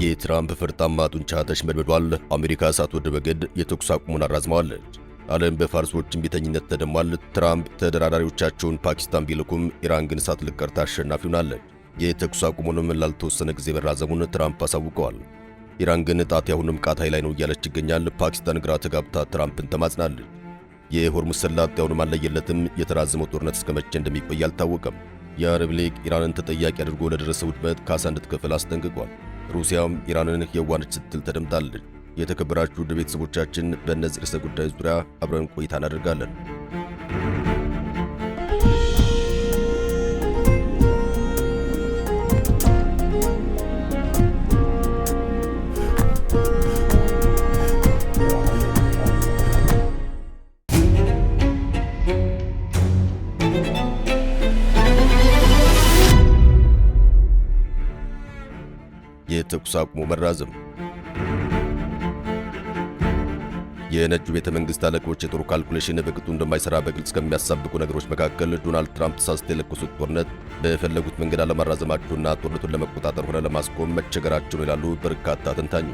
የትራምፕ ፈርጣማ ጡንቻ ተሽመድምዷል። አሜሪካ ሳትወድ በግድ የተኩስ አቁሙን አራዝመዋለች። ዓለም በፋርሶች እምቢተኝነት ተደሟል። ትራምፕ ተደራዳሪዎቻቸውን ፓኪስታን ቢልኩም ኢራን ግን ሳትልቀርታ አሸናፊ ሆናለች። የተኩስ አቁሙንም ላልተወሰነ ጊዜ መራዘሙን ትራምፕ አሳውቀዋል። ኢራን ግን ጣት አሁንም ቃታይ ላይ ነው እያለች ይገኛል። ፓኪስታን ግራ ተጋብታ ትራምፕን ተማጽናለች። የሆርሙዝ ሰላጤ አሁንም አልለየለትም። የተራዘመው ጦርነት እስከ መቼ እንደሚቆይ አልታወቀም። የአረብ ሊግ ኢራንን ተጠያቂ አድርጎ ለደረሰው ውድመት ካሳ እንድትከፍል አስጠንቅቋል። ሩሲያም ኢራንን የዋነች ስትል ተደምጣለች። የተከበራችሁ ውድ ቤተሰቦቻችን በእነዚህ ርዕሰ ጉዳዮች ዙሪያ አብረን ቆይታ እናደርጋለን። የተኩስ አቁሙ መራዘም። የነጩ ቤተ መንግሥት አለቆች የጦር ካልኩሌሽን በቅጡ እንደማይሰራ በግልጽ ከሚያሳብቁ ነገሮች መካከል ዶናልድ ትራምፕ ተሳስተው የለኮሱት ጦርነት በፈለጉት መንገድ አለማራዘማቸውና ጦርነቱን ለመቆጣጠር ሆነ ለማስቆም መቸገራቸው ነው ይላሉ በርካታ ተንታኙ።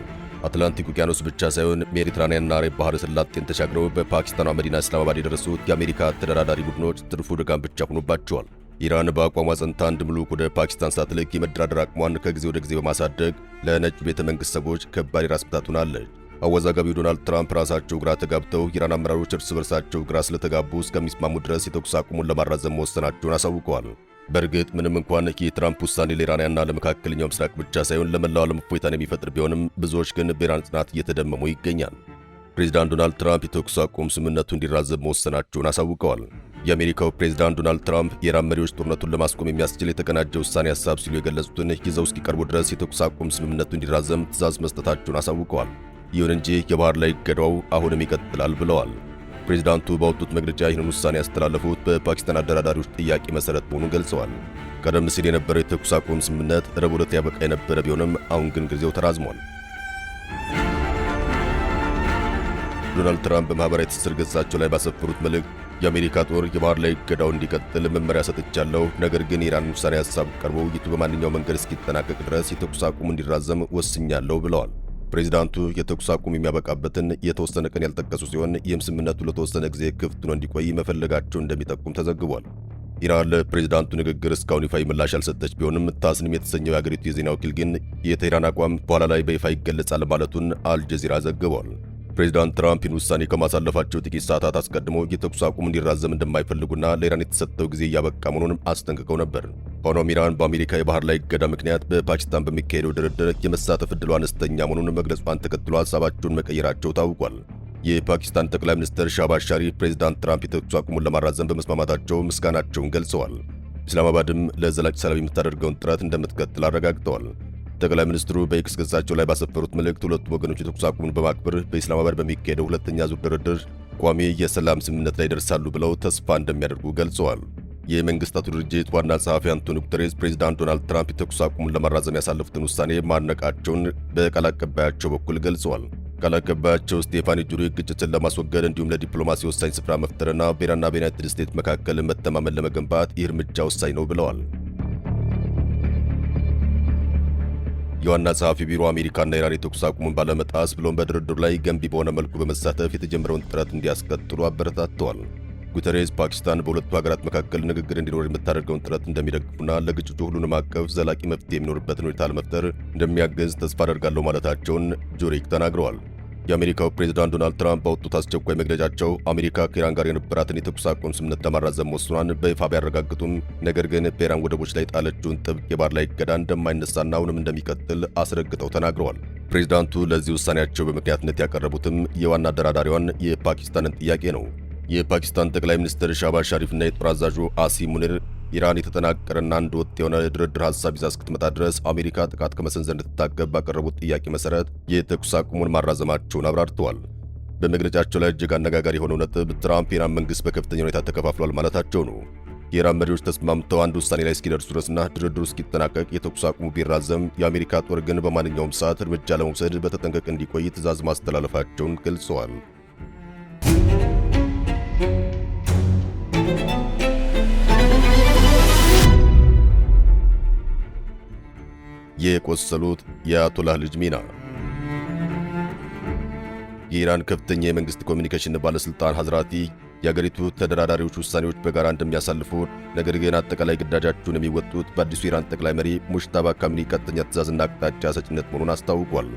አትላንቲክ ውቅያኖስ ብቻ ሳይሆን ሜዲትራኒያንና አረብ ባህረ ሰላጤን ተሻግረው በፓኪስታኗ መዲና እስላማባድ የደረሱት የአሜሪካ ተደራዳሪ ቡድኖች ትርፉ ድጋም ብቻ ሆኖባቸዋል። ኢራን በአቋሟ ጸንታ አንድ ምሉክ ወደ ፓኪስታን ሳትልክ የመደራደር አቅሟን ከጊዜ ወደ ጊዜ በማሳደግ ለነጩ ቤተ መንግሥት ሰዎች ከባድ የራስ ምታት ሆናለች። አወዛጋቢው ዶናልድ ትራምፕ ራሳቸው ግራ ተጋብተው የኢራን አመራሮች እርስ በርሳቸው ግራ ስለተጋቡ እስከሚስማሙ ድረስ የተኩስ አቁሙን ለማራዘም መወሰናቸውን አሳውቀዋል። በእርግጥ ምንም እንኳን የትራምፕ ውሳኔ ለኢራንያንና ለመካከለኛው ምስራቅ ብቻ ሳይሆን ለመላው ዓለም እፎይታን የሚፈጥር ቢሆንም ብዙዎች ግን በኢራን ጽናት እየተደመሙ ይገኛል። ፕሬዚዳንት ዶናልድ ትራምፕ የተኩስ አቁም ስምምነቱ እንዲራዘም መወሰናቸውን አሳውቀዋል። የአሜሪካው ፕሬዚዳንት ዶናልድ ትራምፕ የኢራን መሪዎች ጦርነቱን ለማስቆም የሚያስችል የተቀናጀ ውሳኔ ሐሳብ ሲሉ የገለጹትን ይዘው እስኪቀርቡ ድረስ የተኩስ አቁም ስምምነቱ እንዲራዘም ትዕዛዝ መስጠታቸውን አሳውቀዋል። ይሁን እንጂ የባህር ላይ እገዳው አሁንም ይቀጥላል ብለዋል። ፕሬዚዳንቱ ባወጡት መግለጫ ይህንን ውሳኔ ያስተላለፉት በፓኪስታን አደራዳሪዎች ጥያቄ መሠረት መሆኑን ገልጸዋል። ቀደም ሲል የነበረው የተኩስ አቁም ስምምነት ረቡዕ ዕለት ያበቃ የነበረ ቢሆንም አሁን ግን ጊዜው ተራዝሟል። ዶናልድ ትራምፕ በማኅበራዊ ትስስር ገጻቸው ላይ ባሰፈሩት መልእክት የአሜሪካ ጦር የባህር ላይ እገዳው እንዲቀጥል መመሪያ ሰጥቻለሁ፣ ነገር ግን የኢራን ውሳኔ ሐሳብ ቀርቦ ውይይቱ በማንኛውም መንገድ እስኪጠናቀቅ ድረስ የተኩስ አቁም እንዲራዘም ወስኛለሁ ብለዋል። ፕሬዚዳንቱ የተኩስ አቁም የሚያበቃበትን የተወሰነ ቀን ያልጠቀሱ ሲሆን ይህም ስምምነቱ ለተወሰነ ጊዜ ክፍት ሆኖ እንዲቆይ መፈለጋቸውን እንደሚጠቁም ተዘግቧል። ኢራን ለፕሬዚዳንቱ ንግግር እስካሁን ይፋዊ ምላሽ ያልሰጠች ቢሆንም ታስኒም የተሰኘው የአገሪቱ የዜና ወኪል ግን የቴህራን አቋም በኋላ ላይ በይፋ ይገለጻል ማለቱን አልጀዚራ ዘግቧል። ፕሬዚዳንት ትራምፕ ይህን ውሳኔ ከማሳለፋቸው ጥቂት ሰዓታት አስቀድሞ የተኩስ አቁም እንዲራዘም እንደማይፈልጉና ለኢራን የተሰጠው ጊዜ እያበቃ መሆኑንም አስጠንቅቀው ነበር። ሆኖም ኢራን በአሜሪካ የባህር ላይ እገዳ ምክንያት በፓኪስታን በሚካሄደው ድርድር የመሳተፍ ዕድሏ አነስተኛ መሆኑን መግለጿን ተከትሎ ሐሳባቸውን መቀየራቸው ታውቋል። የፓኪስታን ጠቅላይ ሚኒስትር ሻህባዝ ሻሪፍ ፕሬዚዳንት ትራምፕ የተኩስ አቁሙን ለማራዘም በመስማማታቸው ምስጋናቸውን ገልጸዋል። ኢስላማባድም ለዘላቂ ሰላም የምታደርገውን ጥረት እንደምትቀጥል አረጋግጠዋል። ጠቅላይ ሚኒስትሩ በኤክስ ገጻቸው ላይ ባሰፈሩት መልእክት ሁለቱ ወገኖች የተኩስ አቁሙን በማክበር በኢስላማባድ በሚካሄደው ሁለተኛ ዙር ድርድር ቋሚ የሰላም ስምምነት ላይ ይደርሳሉ ብለው ተስፋ እንደሚያደርጉ ገልጸዋል። የመንግስታቱ ድርጅት ዋና ጸሐፊ አንቶኒዮ ጉተሬስ ፕሬዚዳንት ዶናልድ ትራምፕ የተኩስ አቁሙን ለማራዘም ያሳለፉትን ውሳኔ ማድነቃቸውን በቃል አቀባያቸው በኩል ገልጸዋል። ቃል አቀባያቸው ስቴፋኒ ጁሪክ ግጭትን ለማስወገድ እንዲሁም ለዲፕሎማሲ ወሳኝ ስፍራ መፍጠርና በኢራንና በዩናይትድ ስቴትስ መካከል መተማመን ለመገንባት ይህ እርምጃ ወሳኝ ነው ብለዋል። የዋና ጸሐፊ ቢሮ አሜሪካና ኢራን የተኩስ አቁሙን ባለመጣስ ብሎም በድርድሩ ላይ ገንቢ በሆነ መልኩ በመሳተፍ የተጀመረውን ጥረት እንዲያስቀጥሉ አበረታተዋል። ጉተሬስ ፓኪስታን በሁለቱ ሀገራት መካከል ንግግር እንዲኖር የምታደርገውን ጥረት እንደሚደግፉና ለግጭቱ ሁሉንም አቀፍ ዘላቂ መፍትሄ የሚኖርበትን ሁኔታ ለመፍጠር እንደሚያግዝ ተስፋ አደርጋለሁ ማለታቸውን ጁሪክ ተናግረዋል። የአሜሪካው ፕሬዚዳንት ዶናልድ ትራምፕ ባወጡት አስቸኳይ መግለጫቸው አሜሪካ ከኢራን ጋር የነበራትን የተኩስ አቁም ስምምነት ለማራዘም መወሰኗን በይፋ ቢያረጋግጡም ነገር ግን በኢራን ወደቦች ላይ ጣለችውን ጥብቅ የባህር ላይ እገዳ እንደማይነሳና አሁንም እንደሚቀጥል አስረግጠው ተናግረዋል። ፕሬዚዳንቱ ለዚህ ውሳኔያቸው በምክንያትነት ያቀረቡትም የዋና አደራዳሪዋን የፓኪስታንን ጥያቄ ነው። የፓኪስታን ጠቅላይ ሚኒስትር ሻህባዝ ሻሪፍና የጦር አዛዡ አሲም ሙኒር ኢራን የተጠናቀረና አንድ ወጥ የሆነ ድርድር ሐሳብ ይዛ እስክትመጣ ድረስ አሜሪካ ጥቃት ከመሰንዘር እንድትታቀብ ባቀረቡት ጥያቄ መሠረት የተኩስ አቁሙን ማራዘማቸውን አብራርተዋል። በመግለጫቸው ላይ እጅግ አነጋጋሪ የሆነው ነጥብ ትራምፕ የኢራን መንግሥት በከፍተኛ ሁኔታ ተከፋፍሏል ማለታቸው ነው። የኢራን መሪዎች ተስማምተው አንድ ውሳኔ ላይ እስኪደርሱ ድረስና ድርድሩ እስኪጠናቀቅ የተኩስ አቁሙ ቢራዘም የአሜሪካ ጦር ግን በማንኛውም ሰዓት እርምጃ ለመውሰድ በተጠንቀቅ እንዲቆይ ትዕዛዝ ማስተላለፋቸውን ገልጸዋል። የቆሰሉት የአያቶላህ ልጅ ሚና። የኢራን ከፍተኛ የመንግሥት ኮሚኒኬሽን ባለሥልጣን ሐዝራቲ የአገሪቱ ተደራዳሪዎች ውሳኔዎች በጋራ እንደሚያሳልፉ፣ ነገር ግን አጠቃላይ ግዳጃቸውን የሚወጡት በአዲሱ ኢራን ጠቅላይ መሪ ሙጅተባ ካሚኒ ቀጥተኛ ትዕዛዝና አቅጣጫ ሰጭነት መሆኑን አስታውቋል።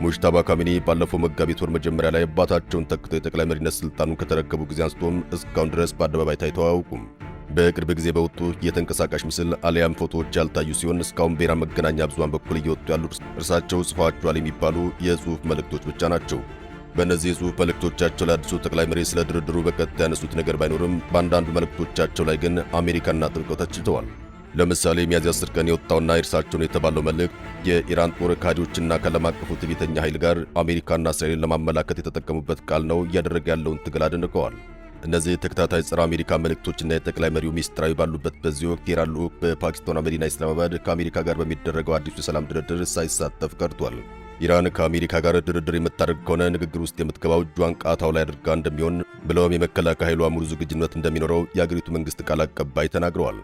ሙጅተባ ካሚኒ ባለፈው መጋቢት ወር መጀመሪያ ላይ አባታቸውን ተክተው የጠቅላይ መሪነት ሥልጣኑን ከተረከቡ ጊዜ አንስቶም እስካሁን ድረስ በአደባባይ ታይተው አያውቁም። በቅርብ ጊዜ በወጡ የተንቀሳቃሽ ምስል አሊያም ፎቶዎች ያልታዩ ሲሆን እስካሁን በኢራን መገናኛ ብዙሃን በኩል እየወጡ ያሉት እርሳቸው ጽፏቸዋል የሚባሉ የጽሑፍ መልእክቶች ብቻ ናቸው። በእነዚህ የጽሑፍ መልእክቶቻቸው ላይ አዲሱ ጠቅላይ መሪ ስለ ድርድሩ በቀጥታ ያነሱት ነገር ባይኖርም በአንዳንዱ መልእክቶቻቸው ላይ ግን አሜሪካና ጥብቀው ተችተዋል። ለምሳሌ ሚያዝያ 10 ቀን የወጣውና የእርሳቸውን የተባለው መልእክት የኢራን ጦር ከሃዲዎችና ከዓለም አቀፉ ትዕቢተኛ ኃይል ጋር አሜሪካና እስራኤልን ለማመላከት የተጠቀሙበት ቃል ነው እያደረገ ያለውን ትግል አድንቀዋል። እነዚህ ተከታታይ ጸረ አሜሪካ መልእክቶችና የጠቅላይ መሪው ሚስጥራዊ ባሉበት በዚህ ወቅት የኢራን ልዑክ በፓኪስታን መዲና ኢስላማባድ ከአሜሪካ ጋር በሚደረገው አዲሱ የሰላም ድርድር ሳይሳተፍ ቀርቷል። ኢራን ከአሜሪካ ጋር ድርድር የምታደርግ ከሆነ ንግግር ውስጥ የምትገባው እጇን ቃታው ላይ አድርጋ እንደሚሆን ብለውም የመከላከያ ኃይሏ ሙሉ ዝግጁነት እንደሚኖረው የአገሪቱ መንግሥት ቃል አቀባይ ተናግረዋል።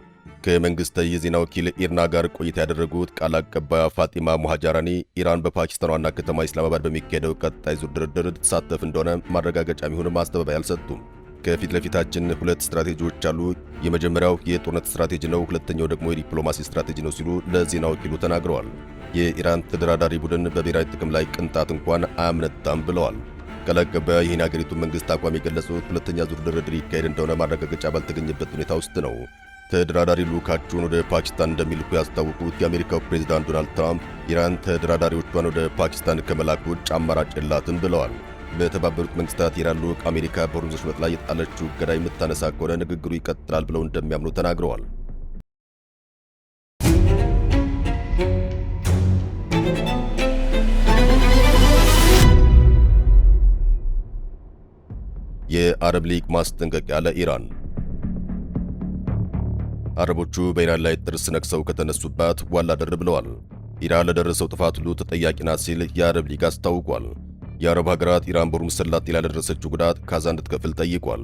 ከመንግሥት የዜና ወኪል ኢርና ጋር ቆይታ ያደረጉት ቃል አቀባይ ፋጢማ ሙሃጃራኒ ኢራን በፓኪስታን ዋና ከተማ ኢስላማባድ በሚካሄደው ቀጣይ ዙር ድርድር ትሳተፍ እንደሆነ ማረጋገጫ የሚሆን ማስተባበያ አልሰጡም። ከፊት ለፊታችን ሁለት ስትራቴጂዎች አሉ። የመጀመሪያው የጦርነት ስትራቴጂ ነው፣ ሁለተኛው ደግሞ የዲፕሎማሲ ስትራቴጂ ነው ሲሉ ለዜና ወኪሉ ተናግረዋል። የኢራን ተደራዳሪ ቡድን በብሔራዊ ጥቅም ላይ ቅንጣት እንኳን አያምነታም ብለዋል። ቃል አቀባዩ ይህን የአገሪቱን መንግሥት አቋም የገለጹት ሁለተኛ ዙር ድርድር ይካሄድ እንደሆነ ማረጋገጫ ባልተገኘበት ሁኔታ ውስጥ ነው። ተደራዳሪ ልዑካቸውን ወደ ፓኪስታን እንደሚልኩ ያስታወቁት የአሜሪካው ፕሬዝዳንት ዶናልድ ትራምፕ ኢራን ተደራዳሪዎቿን ወደ ፓኪስታን ከመላክ ውጭ አማራጭ የላትም ብለዋል። በተባበሩት መንግስታት የኢራን ልዑክ አሜሪካ በሆርሙዝ ወሽመጥ ላይ የጣለችው እገዳ የምታነሳ ከሆነ ንግግሩ ይቀጥላል ብለው እንደሚያምኑ ተናግረዋል። የአረብ ሊግ ማስጠንቀቂያ ለኢራን። አረቦቹ በኢራን ላይ ጥርስ ነክሰው ከተነሱባት ዋላ ደር ብለዋል። ኢራን ለደረሰው ጥፋት ሁሉ ተጠያቂ ናት ሲል የአረብ ሊግ አስታውቋል። የአረብ ሀገራት ኢራን በሆርሙዝ ሰላጤ ላይ ለደረሰችው ጉዳት ካሳ እንድትከፍል ጠይቋል።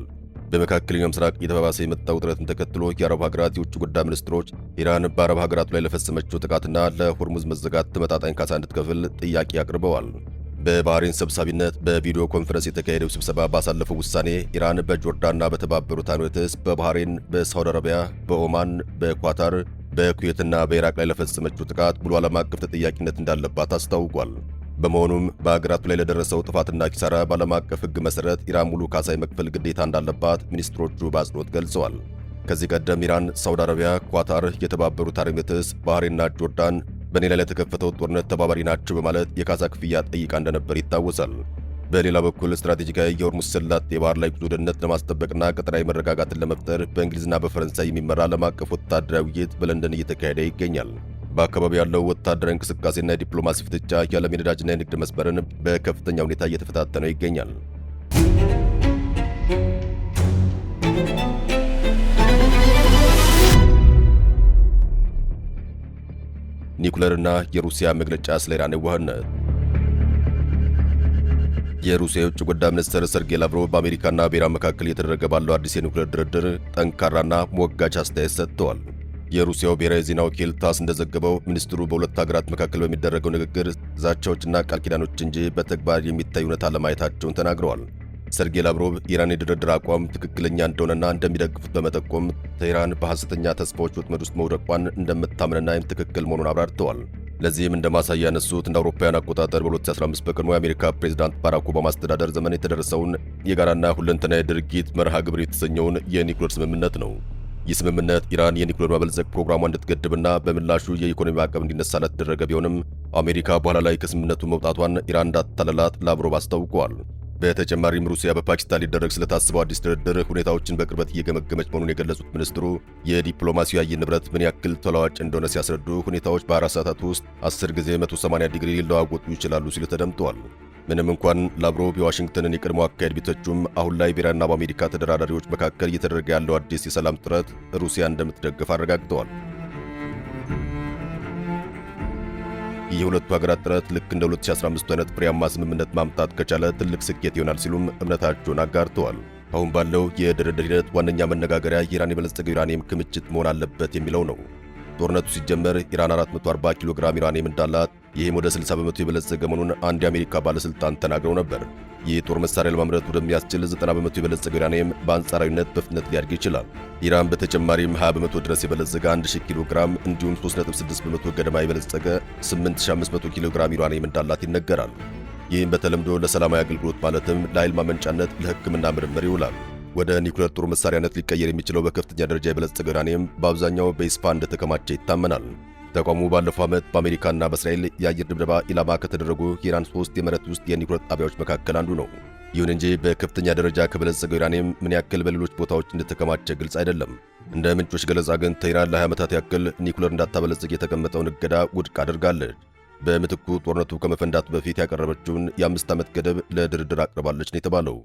በመካከለኛው ምስራቅ እየተባባሰ የመጣው ውጥረትን ተከትሎ የአረብ ሀገራት የውጭ ጉዳይ ሚኒስትሮች ኢራን በአረብ ሀገራቱ ላይ ለፈጸመችው ጥቃትና ለሆርሙዝ መዘጋት ተመጣጣኝ ካሳ እንድትከፍል ጥያቄ አቅርበዋል። በባህሬን ሰብሳቢነት በቪዲዮ ኮንፈረንስ የተካሄደው ስብሰባ ባሳለፈው ውሳኔ ኢራን በጆርዳንና በተባበሩት ኤሚሬትስ፣ በባህሬን፣ በሳውዲ አረቢያ፣ በኦማን፣ በኳታር፣ በኩዌትና በኢራቅ ላይ ለፈጸመችው ጥቃት ሙሉ ዓለም አቀፍ ተጠያቂነት እንዳለባት አስታውቋል። በመሆኑም በአገራቱ ላይ ለደረሰው ጥፋትና ኪሳራ በዓለም አቀፍ ሕግ መሠረት ኢራን ሙሉ ካሳ የመክፈል ግዴታ እንዳለባት ሚኒስትሮቹ በአጽንኦት ገልጸዋል። ከዚህ ቀደም ኢራን፣ ሳውዲ አረቢያ፣ ኳታር፣ የተባበሩት ኤሚሬትስ፣ ባህሬንና ጆርዳን በእኔ ላይ ለተከፈተው ጦርነት ተባባሪ ናቸው በማለት የካሳ ክፍያ ጠይቃ እንደነበር ይታወሳል። በሌላ በኩል ስትራቴጂካዊ የሆርሙዝ ሰላጤ የባህር ላይ ጉዞ ደህንነት ለማስጠበቅና ቀጠናዊ መረጋጋትን ለመፍጠር በእንግሊዝና በፈረንሳይ የሚመራ ዓለም አቀፍ ወታደራዊ ውይይት በለንደን እየተካሄደ ይገኛል። በአካባቢው ያለው ወታደራዊ እንቅስቃሴና የዲፕሎማሲ ፍጥጫ የዓለም የነዳጅና የንግድ መስመርን በከፍተኛ ሁኔታ እየተፈታተነው ይገኛል። ኒውክሌርና የሩሲያ መግለጫ ስለ ኢራን የዋህነት። የሩሲያ የውጭ ጉዳይ ሚኒስትር ሰርጌይ ላቭሮቭ በአሜሪካና በኢራን መካከል እየተደረገ ባለው አዲስ የኒውክሌር ድርድር ጠንካራና ሞጋች አስተያየት ሰጥተዋል። የሩሲያው ብሔራዊ ዜና ወኪል ታስ እንደዘገበው ሚኒስትሩ በሁለት ሀገራት መካከል በሚደረገው ንግግር ዛቻዎችና ቃል ኪዳኖች እንጂ በተግባር የሚታይ እውነታ ለማየታቸውን ተናግረዋል። ሰርጌይ ላቭሮቭ ኢራን የድርድር አቋም ትክክለኛ እንደሆነና እንደሚደግፉት በመጠቆም ቴህራን በሐሰተኛ ተስፋዎች ወጥመድ ውስጥ መውደቋን እንደምታምንና ይህም ትክክል መሆኑን አብራርተዋል። ለዚህም እንደ ማሳያ ያነሱት እንደ አውሮፓውያን አቆጣጠር በ2015 በቀድሞ የአሜሪካ ፕሬዝዳንት ባራክ ኦባማ አስተዳደር ዘመን የተደረሰውን የጋራና ሁለንተናዊ ድርጊት መርሃ ግብር የተሰኘውን የኒውክሌር ስምምነት ነው። ይህ ስምምነት ኢራን የኒውክሌር ማበልጸግ ፕሮግራሟን እንድትገድብና በምላሹ የኢኮኖሚ ማዕቀብ እንዲነሳላት የተደረገ ቢሆንም አሜሪካ በኋላ ላይ ከስምምነቱ መውጣቷን ኢራን እንዳታለላት ላቭሮቭ አስታውቀዋል። በተጨማሪም ሩሲያ በፓኪስታን ሊደረግ ስለታሰበው አዲስ ድርድር ሁኔታዎችን በቅርበት እየገመገመች መሆኑን የገለጹት ሚኒስትሩ የዲፕሎማሲው የአየር ንብረት ምን ያክል ተለዋዋጭ እንደሆነ ሲያስረዱ ሁኔታዎች በ4 ሰዓታት ውስጥ 10 ጊዜ 180 ዲግሪ ሊለዋወጡ ይችላሉ ሲሉ ተደምጠዋል። ምንም እንኳን ላቭሮቭ የዋሽንግተንን የቀድሞ አካሄድ ቢተቹም አሁን ላይ በኢራንና በአሜሪካ ተደራዳሪዎች መካከል እየተደረገ ያለው አዲስ የሰላም ጥረት ሩሲያ እንደምትደግፍ አረጋግጠዋል። ይህ የሁለቱ ሀገራት ጥረት ልክ እንደ 2015 አይነት ፍሬያማ ስምምነት ማምጣት ከቻለ ትልቅ ስኬት ይሆናል ሲሉም እምነታቸውን አጋርተዋል። አሁን ባለው የድርድር ሂደት ዋነኛ መነጋገሪያ የኢራን የበለጸገው ዩራኒየም ክምችት መሆን አለበት የሚለው ነው። ጦርነቱ ሲጀመር ኢራን 440 ኪሎ ግራም ዩራኒየም እንዳላት፣ ይህም ወደ 60 በመቶ የበለጸገ መሆኑን አንድ የአሜሪካ ባለሥልጣን ተናግረው ነበር። ይህ ጦር መሳሪያ ለማምረት ወደሚያስችል 90 በመቶ የበለጸገ ዩራኒየም በአንጻራዊነት በፍጥነት ሊያድግ ይችላል። ኢራን በተጨማሪም 20 በመቶ ድረስ የበለጸገ 1000 ኪሎ ግራም እንዲሁም 3.6 በመቶ ገደማ የበለጸገ 8500 ኪሎ ግራም ዩራኒየም እንዳላት ይነገራል። ይህም በተለምዶ ለሰላማዊ አገልግሎት ማለትም ለኃይል ማመንጫነት፣ ለሕክምና ምርምር ይውላል። ወደ ኒውክሌር ጦር መሳሪያነት ሊቀየር የሚችለው በከፍተኛ ደረጃ የበለጸገ ዩራኒየም በአብዛኛው በኢስፋሃን እንደተከማቸ ይታመናል። ተቋሙ ባለፈው ዓመት በአሜሪካና በእስራኤል የአየር ድብደባ ኢላማ ከተደረጉ የኢራን 3 የመሬት ውስጥ የኒውክሌር ጣቢያዎች መካከል አንዱ ነው። ይሁን እንጂ በከፍተኛ ደረጃ ከበለጸገው ዩራኒየም ምን ያክል በሌሎች ቦታዎች እንደተከማቸ ግልጽ አይደለም። እንደ ምንጮች ገለጻ ግን ተኢራን ለ20 ዓመታት ያክል ኒውክሌር እንዳታበለጽግ የተቀመጠውን እገዳ ውድቅ አድርጋለች። በምትኩ ጦርነቱ ከመፈንዳቱ በፊት ያቀረበችውን የ5 ዓመት ገደብ ለድርድር አቅርባለች ነው የተባለው።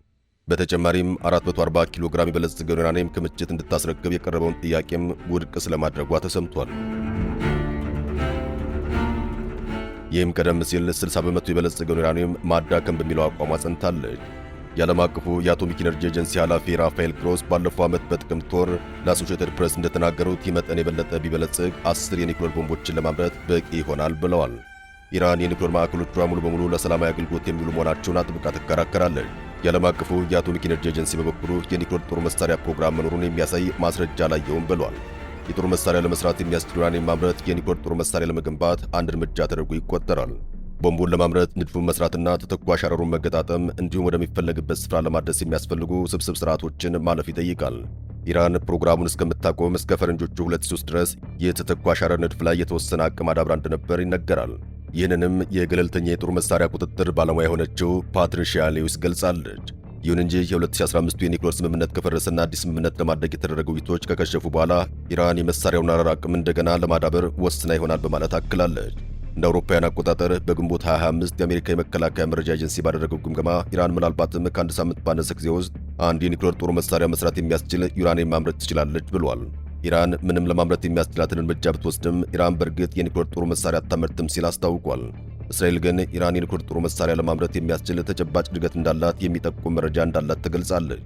በተጨማሪም 440 ኪሎ ግራም የበለጸገውን ዩራኒየም ክምችት እንድታስረክብ የቀረበውን ጥያቄም ውድቅ ስለማድረጓ ተሰምቷል። ይህም ቀደም ሲል 60 በመቶ የበለጸገውን ዩራኒየም ማዳከም በሚለው አቋሟ ጸንታለች። የዓለም አቀፉ የአቶሚክ ኢነርጂ ኤጀንሲ ኃላፊ ራፋኤል ግሮስ ባለፈው ዓመት በጥቅምት ወር ለአሶሺየትድ ፕሬስ እንደተናገሩት ይህ መጠን የበለጠ ቢበለጽግ 10 የኒውክሌር ቦምቦችን ለማምረት በቂ ይሆናል ብለዋል። ኢራን የኒውክሌር ማዕከሎቿ ሙሉ በሙሉ ለሰላማዊ አገልግሎት የሚውሉ መሆናቸውን አጥብቃ ትከራከራለች። የዓለም አቀፉ የአቶሚክ ኢነርጂ ኤጀንሲ በበኩሉ የኒውክሌር ጦር መሳሪያ ፕሮግራም መኖሩን የሚያሳይ ማስረጃ አላየውም ብሏል። የጦር መሳሪያ ለመስራት የሚያስችል ዩራኒየም ማምረት የኒውክሌር ጦር መሳሪያ ለመገንባት አንድ እርምጃ ተደርጎ ይቆጠራል። ቦምቡን ለማምረት ንድፉን መስራትና ተተኳሽ አረሩን መገጣጠም እንዲሁም ወደሚፈለግበት ስፍራ ለማድረስ የሚያስፈልጉ ስብስብ ስርዓቶችን ማለፍ ይጠይቃል። ኢራን ፕሮግራሙን እስከምታቆም እስከ ፈረንጆቹ 2003 ድረስ የተተኳሽ አረር ንድፍ ላይ የተወሰነ አቅም አዳብራ እንደነበር ይነገራል። ይህንንም የገለልተኛ የጦር መሳሪያ ቁጥጥር ባለሙያ የሆነችው ፓትሪሺያ ሌዊስ ገልጻለች። ይሁን እንጂ የ2015 የኒውክሌር ስምምነት ከፈረሰና አዲስ ስምምነት ለማድረግ የተደረጉ ውይይቶች ከከሸፉ በኋላ ኢራን የመሳሪያውን አረር አቅም እንደገና ለማዳበር ወስና ይሆናል በማለት አክላለች። እንደ አውሮፓውያን አቆጣጠር በግንቦት 2025 የአሜሪካ የመከላከያ መረጃ ኤጀንሲ ባደረገው ግምገማ ኢራን ምናልባትም ከአንድ ሳምንት ባነሰ ጊዜ ውስጥ አንድ የኒውክሌር ጦር መሳሪያ መስራት የሚያስችል ዩራኒየም ማምረት ትችላለች ብሏል። ኢራን ምንም ለማምረት የሚያስችላትን እርምጃ ብትወስድም ኢራን በእርግጥ የኒውክሌር ጦር መሳሪያ አታመርትም ሲል አስታውቋል። እስራኤል ግን ኢራን የኒውክሌር ጦር መሳሪያ ለማምረት የሚያስችል ተጨባጭ እድገት እንዳላት የሚጠቁም መረጃ እንዳላት ትገልጻለች።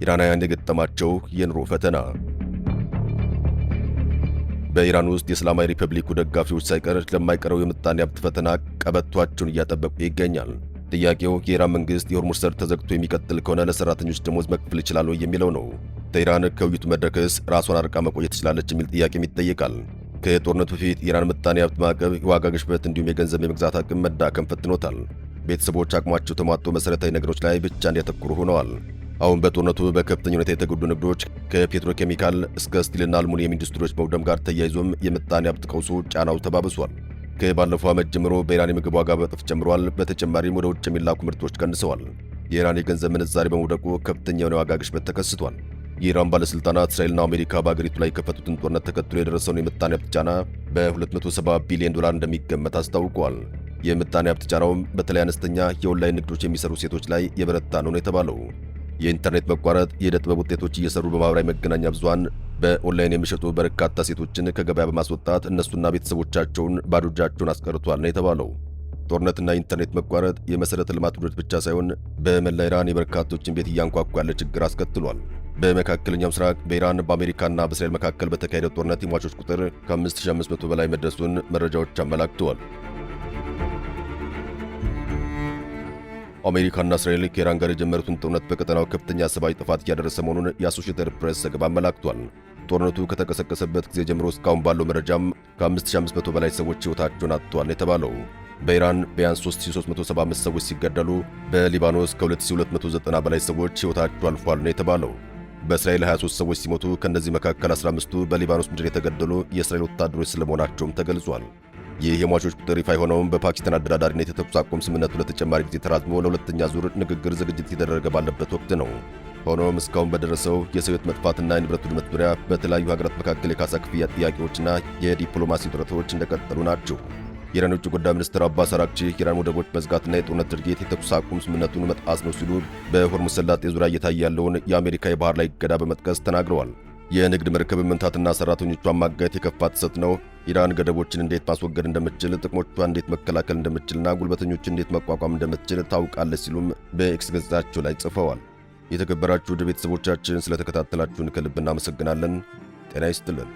ኢራናውያን የገጠማቸው የኑሮ ፈተና። በኢራን ውስጥ የእስላማዊ ሪፐብሊኩ ደጋፊዎች ሳይቀር ለማይቀረው የምጣኔ ሀብት ፈተና ቀበቷቸውን እያጠበቁ ይገኛል። ጥያቄው የኢራን መንግሥት የሆርሙዝ ሰርጥ ተዘግቶ የሚቀጥል ከሆነ ለሰራተኞች ደሞዝ መክፈል ይችላል የሚለው ነው። teህራን ከውይይቱ መድረክስ ራሷን አርቃ መቆየት ትችላለች የሚል ጥያቄም ይጠየቃል። ከጦርነቱ በፊት የኢራን ምጣኔ ሀብት ማዕቀብ፣ የዋጋ ግሽበት እንዲሁም የገንዘብ የመግዛት አቅም መዳከም ፈትኖታል። ቤተሰቦች አቅማቸው ተሟጦ መሠረታዊ ነገሮች ላይ ብቻ እንዲያተኩሩ ሆነዋል። አሁን በጦርነቱ በከፍተኛ ሁኔታ የተጎዱ ንግዶች ከፔትሮኬሚካል እስከ ስቲልና አልሙኒየም ኢንዱስትሪዎች መውደም ጋር ተያይዞም የምጣኔ ሀብት ቀውሱ ጫናው ተባብሷል። ከባለፈው ዓመት ጀምሮ በኢራን የምግብ ዋጋ በእጥፍ ጨምሯል። በተጨማሪም ወደ ውጭ የሚላኩ ምርቶች ቀንሰዋል። የኢራን የገንዘብ ምንዛሬ በመውደቁ ከፍተኛ የሆነ ዋጋ ግሽበት ተከስቷል። የኢራን ባለሥልጣናት እስራኤልና አሜሪካ በአገሪቱ ላይ የከፈቱትን ጦርነት ተከትሎ የደረሰውን የምጣኔ ሀብት ጫና በ270 ቢሊዮን ዶላር እንደሚገመት አስታውቀዋል። የምጣኔ ሀብት ጫናውም በተለይ አነስተኛ የኦንላይን ንግዶች የሚሰሩ ሴቶች ላይ የበረታ ነው የተባለው። የኢንተርኔት መቋረጥ የዕደ ጥበብ ውጤቶች እየሰሩ በማህበራዊ መገናኛ ብዙሃን በኦንላይን የሚሸጡ በርካታ ሴቶችን ከገበያ በማስወጣት እነሱና ቤተሰቦቻቸውን ባዶ እጃቸውን አስቀርቷል ነው የተባለው። ጦርነትና የኢንተርኔት መቋረጥ የመሠረተ ልማት ውድመት ብቻ ሳይሆን በመላ ኢራን የበርካቶችን ቤት እያንኳኳ ያለ ችግር አስከትሏል። በመካከለኛው ምስራቅ በኢራን በአሜሪካና በእስራኤል መካከል በተካሄደው ጦርነት የሟቾች ቁጥር ከ5500 በላይ መድረሱን መረጃዎች አመላክተዋል። አሜሪካና እስራኤል ከኢራን ጋር የጀመሩትን ጦርነት በቀጠናው ከፍተኛ ሰብአዊ ጥፋት እያደረሰ መሆኑን የአሶሺየትድ ፕሬስ ዘገባ አመላክቷል። ጦርነቱ ከተቀሰቀሰበት ጊዜ ጀምሮ እስካሁን ባለው መረጃም ከ5500 በላይ ሰዎች ሕይወታቸውን አጥተዋል የተባለው። በኢራን ቢያንስ 3375 ሰዎች ሲገደሉ በሊባኖስ ከ2290 በላይ ሰዎች ሕይወታቸው አልፏል ነው የተባለው። በእስራኤል 23 ሰዎች ሲሞቱ ከእነዚህ መካከል 15ቱ በሊባኖስ ምድር የተገደሉ የእስራኤል ወታደሮች ስለመሆናቸውም ተገልጿል። ይህ የሟቾች ቁጥር ይፋ የሆነውም በፓኪስታን አደራዳሪነት የተኩስ አቁም ስምምነቱ ለተጨማሪ ጊዜ ተራዝሞ ለሁለተኛ ዙር ንግግር ዝግጅት እየተደረገ ባለበት ወቅት ነው። ሆኖም እስካሁን በደረሰው የሰው ሕይወት መጥፋትና የንብረት ውድመት ዙሪያ በተለያዩ ሀገራት መካከል የካሳ ክፍያ ጥያቄዎችና የዲፕሎማሲ ጥረቶች እንደቀጠሉ ናቸው። የኢራን ውጭ ጉዳይ ሚኒስትር አባስ አራግቺ የኢራን ወደቦች መዝጋትና የጦርነት ድርጊት የተኩስ አቁም ስምምነቱን መጣስ ነው ሲሉ በሆርሙዝ ሰላጤ ዙሪያ እየታየ ያለውን የአሜሪካ የባህር ላይ እገዳ በመጥቀስ ተናግረዋል። የንግድ መርከብ መምታትና ሰራተኞቿን ማገት የከፋ ጥሰት ነው፣ ኢራን ገደቦችን እንዴት ማስወገድ እንደምትችል፣ ጥቅሞቿን እንዴት መከላከል እንደምትችልና ጉልበተኞችን እንዴት መቋቋም እንደምትችል ታውቃለች ሲሉም በኤክስ ገጻቸው ላይ ጽፈዋል። የተከበራችሁ ውድ ቤተሰቦቻችን ስለተከታተላችሁን ከልብ እናመሰግናለን። ጤና ይስጥልን።